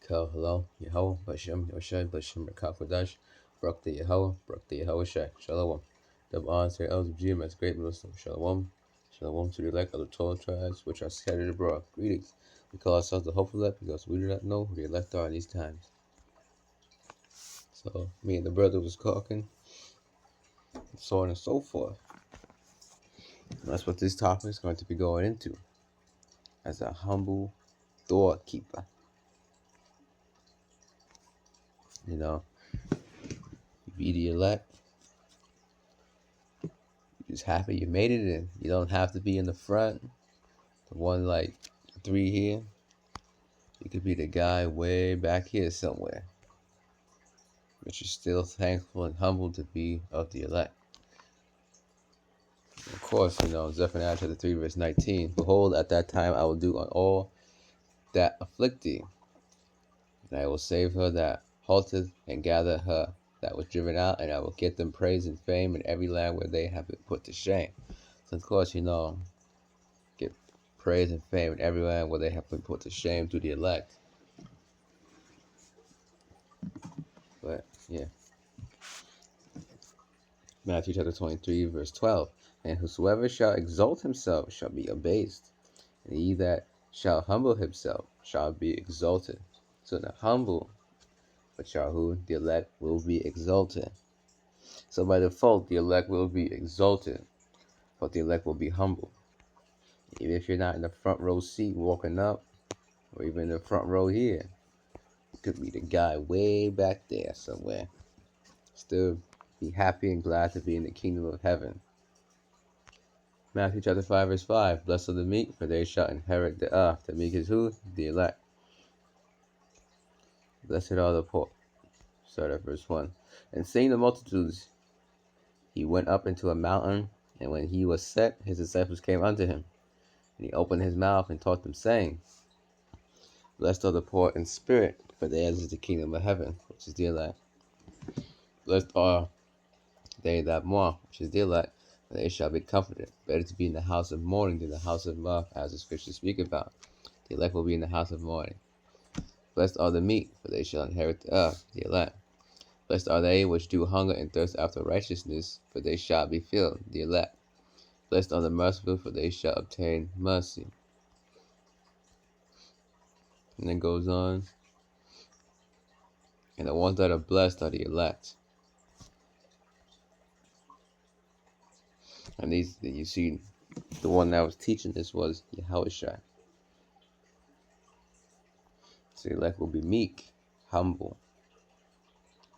Kel, hello, Yahweh, Bashem, Yoshai, Bashem, Rakakwadash, Barak the Yahweh, Barak the Yahweh Shai, Shalom. Dub on to the elders of Judah, as great Muslim, Shalom. Shalom to the elect of the 12 tribes, which are scattered abroad. Greetings. We call ourselves the hopeful elect because we do not know who the elect are in these times. So, me and the brother was talking, so on and so forth. And that's what this topic is going to be going into. As a humble doorkeeper. You know, you be the elect. You're just happy you made it in. You don't have to be in the front. The one like 3 here. You could be the guy way back here somewhere. But you're still thankful and humble to be of the elect. Of course, Zephaniah chapter 3, verse 19. Behold, at that time I will do on all that afflict thee, and I will save her that halteth, and gather her that was driven out, and I will get them praise and fame in every land where they have been put to shame. So of course, get praise and fame in every land where they have been put to shame through the elect. But yeah. Matthew chapter 23, verse 12. And whosoever shall exalt himself shall be abased, and he that shall humble himself shall be exalted. So the humble, which are who? The elect, will be exalted. So by default, the elect will be exalted, but the elect will be humble. Even if you're not in the front row seat walking up, or even in the front row here, you could be the guy way back there somewhere. Still be happy and glad to be in the kingdom of heaven. Matthew chapter 5, verse 5. Blessed are the meek, for they shall inherit the earth. The meek is who? The elect. Blessed are the poor. Start at verse 1. And seeing the multitudes, he went up into a mountain, and when he was set, his disciples came unto him. And he opened his mouth and taught them, saying, Blessed are the poor in spirit, for theirs is the kingdom of heaven, which is the elect. Blessed are they that mourn, which is the elect, for they shall be comforted. Better to be in the house of mourning than the house of mirth, as the scriptures speak about. The elect will be in the house of mourning. Blessed are the meek, for they shall inherit the earth, the elect. Blessed are they which do hunger and thirst after righteousness, for they shall be filled, the elect. Blessed are the merciful, for they shall obtain mercy. And it goes on. And the ones that are blessed are the elect. And you see, the one that was teaching this was Yahweh Shai. So the elect will be meek, humble,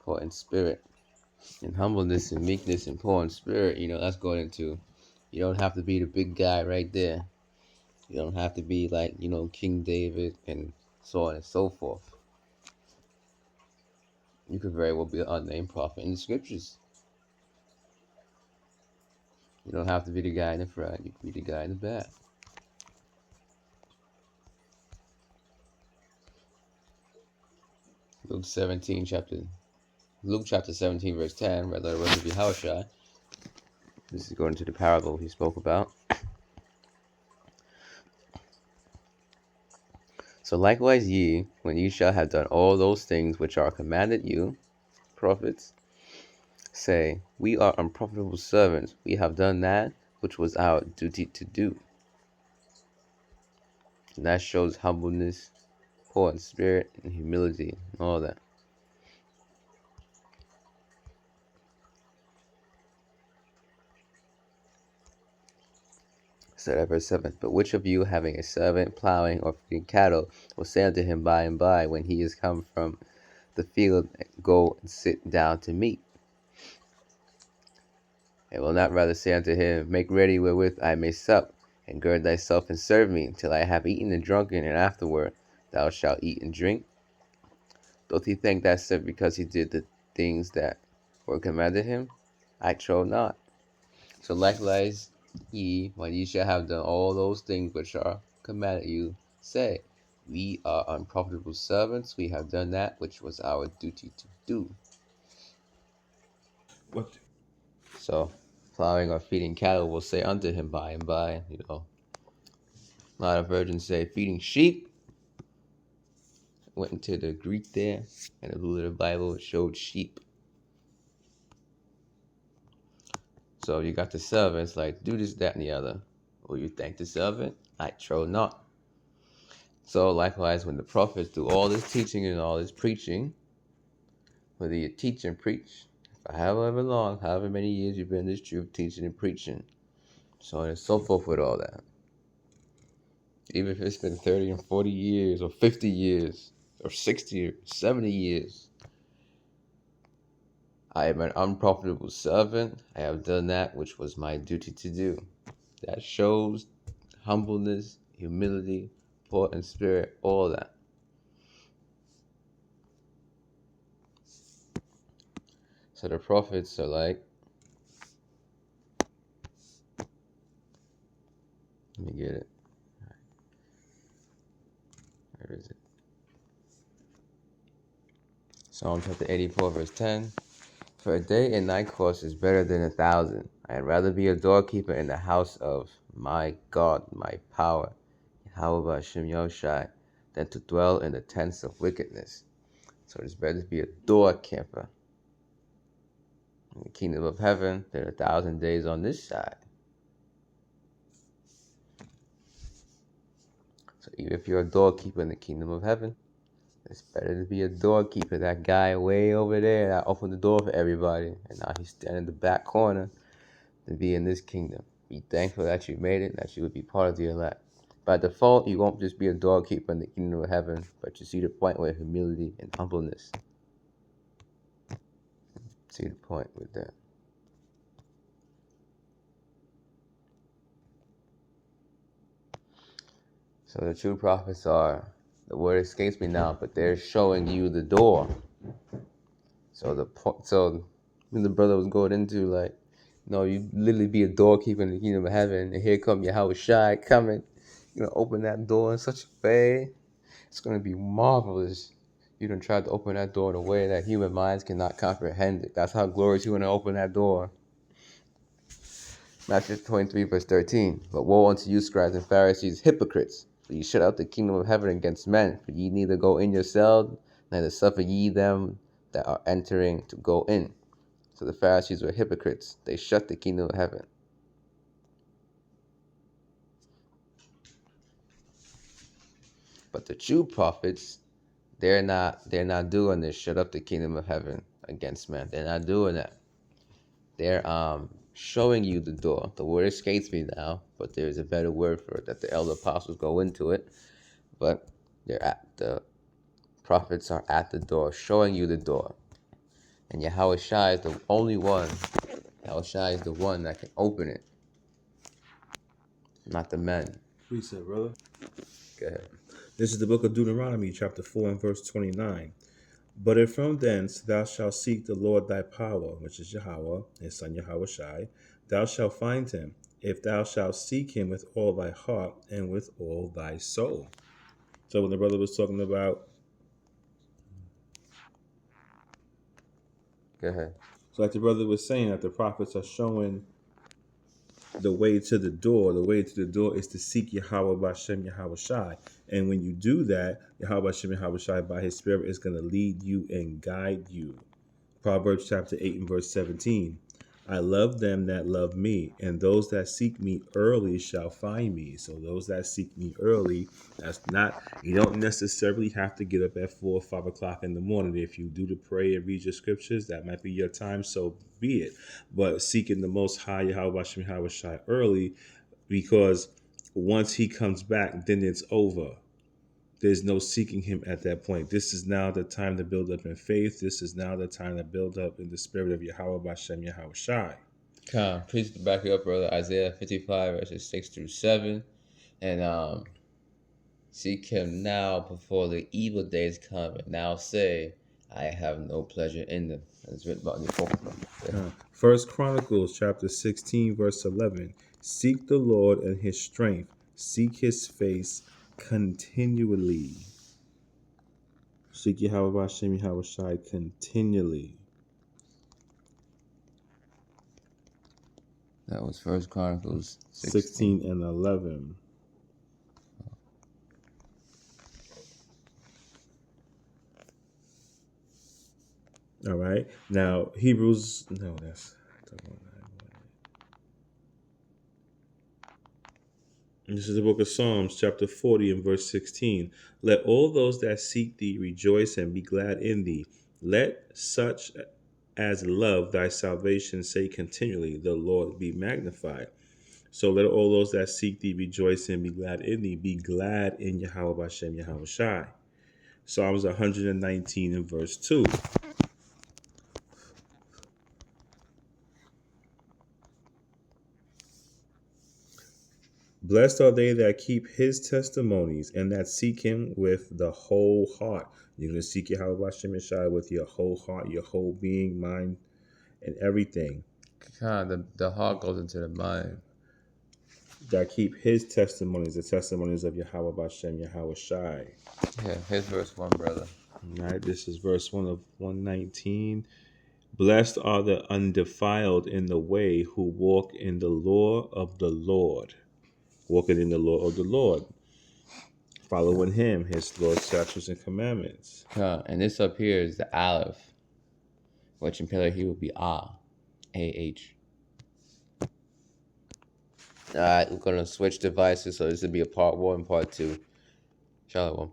poor in spirit. And humbleness and meekness and poor in spirit, that's going into, you don't have to be the big guy right there. You don't have to be like, King David and so on and so forth. You could very well be an unnamed prophet in the scriptures. You don't have to be the guy in the front. You can be the guy in the back. Luke chapter 17, verse 10, read the words of Yahushua. This is going to the parable he spoke about. So likewise ye, when ye shall have done all those things which are commanded you, prophets, say, we are unprofitable servants. We have done that which was our duty to do. And that shows humbleness, poor in spirit, and humility, and all that. So at verse 7, but which of you having a servant plowing or feeding cattle will say unto him by and by, when he is come from the field, go and sit down to meat? And will not rather say unto him, make ready wherewith I may sup, and gird thyself and serve me, till I have eaten and drunken, and afterward thou shalt eat and drink? Doth he thank that servant because he did the things that were commanded him? I trow not. So likewise ye, when ye shall have done all those things which are commanded you, say, we are unprofitable servants, we have done that which was our duty to do. What? So, plowing or feeding cattle will say unto him by and by, A lot of virgins say, feeding sheep, went into the Greek there, and the Blue Letter Bible showed sheep. So you got the servants like, do this, that, and the other. Will you thank the servant? I trow not. So likewise, when the prophets do all this teaching and all this preaching, whether you teach and preach, for however long, however many years you've been in this truth, teaching and preaching, so on and so forth with all that. Even if it's been 30 and 40 years, or 50 years, or 60 or 70 years, I am an unprofitable servant. I have done that which was my duty to do. That shows humbleness, humility, poor in spirit, all that. So the prophets are like, let me get it. Where is it? Psalm chapter 84, verse 10. For a day in thy course is better than 1,000. I had rather be a doorkeeper in the house of my God, my power, Yahweh Hashem Yoshai, than to dwell in the tents of wickedness. So it's better to be a doorkeeper in the kingdom of heaven than 1,000 days on this side. So even if you're a doorkeeper in the kingdom of heaven, it's better to be a doorkeeper. That guy way over there that opened the door for everybody, and now he's standing in the back corner, to be in this kingdom. Be thankful that you made it, that you would be part of the elect. By default, you won't just be a doorkeeper in the kingdom of heaven, but you see the point with humility and humbleness. See the point with that. So the true prophets are, the word escapes me now, but they're showing you the door. So when the brother was going into like, no, you literally be a doorkeeper in the kingdom of heaven, and here come Yahweh Shai coming, open that door in such a way, it's going to be marvelous. You done tried to open that door in a way that human minds cannot comprehend it. That's how glorious you want to open that door. Matthew 23, verse 13. But woe unto you, scribes and Pharisees, hypocrites! For ye shut out the kingdom of heaven against men. For ye neither go in yourselves, neither suffer ye them that are entering to go in. So the Pharisees were hypocrites. They shut the kingdom of heaven. But the true prophets, they're not doing this, shut up the kingdom of heaven against men. They're not doing that. They're showing you the door. The word escapes me now, but there's a better word for it, that the elder apostles go into it. But the prophets are at the door, showing you the door. And Yahweh Shai is the only one. Yahweh Shai is the one that can open it, not the men. Please, brother. Go ahead. This is the book of Deuteronomy, chapter 4 and verse 29. But if from thence thou shalt seek the Lord thy power, which is Yahweh, his son Yahweh Shai, thou shalt find him, if thou shalt seek him with all thy heart and with all thy soul. So when the brother was talking about, Go ahead. so like the brother was saying, that the prophets are showing the way to the door. The way to the door is to seek Yahweh Bashem Yahweh Shai. And when you do that, Yahweh Bashem Yahweh Shai by his spirit is going to lead you and guide you. Proverbs chapter 8 and verse 17. I love them that love me, and those that seek me early shall find me. So those that seek me early, that's not, you don't necessarily have to get up at 4 or 5 o'clock in the morning. If you do to pray and read your scriptures, that might be your time, so be it. But seeking the Most High, Yahweh Shem Yahweh Shai early, because once he comes back, then it's over. There's no seeking him at that point. This is now the time to build up in faith. This is now the time to build up in the spirit of Yahweh Bashem Yahweh Shai. Please back you up, brother. Isaiah 55, verses 6 through 7. And seek him now before the evil days come, and now say, I have no pleasure in them. That's written about in the book. First Chronicles chapter 16, verse 11. Seek the Lord and his strength. Seek his face continually. Seek Yahweh Bashem Yahweh Shai continually. That was First Chronicles 16 and 11. All right. Now, Hebrews, no, that's, this is the book of Psalms, chapter 40 and verse 16. Let all those that seek thee rejoice and be glad in thee. Let such as love thy salvation say continually, the Lord be magnified. So let all those that seek thee rejoice and be glad in thee. Be glad in Yahweh Bashem Yahweh Shai. Psalms 119 and verse 2. Blessed are they that keep his testimonies and that seek him with the whole heart. You're going to seek Yahweh Bashem Shai with your whole heart, your whole being, mind, and everything. The heart goes into the mind. That keep his testimonies, the testimonies of Yahweh Bashem Yahweh Shai. Yeah, here's verse 1, brother. All right, this is verse 1 of 119. Blessed are the undefiled in the way who walk in the law of the Lord. Walking in the law of the Lord. Following him, his Lord's statutes and commandments. And this up here is the Aleph, which in Paleo Hebrew would be Ah, A-H. Alright, we're going to switch devices, so this will be a part 1, part 2. Shalom.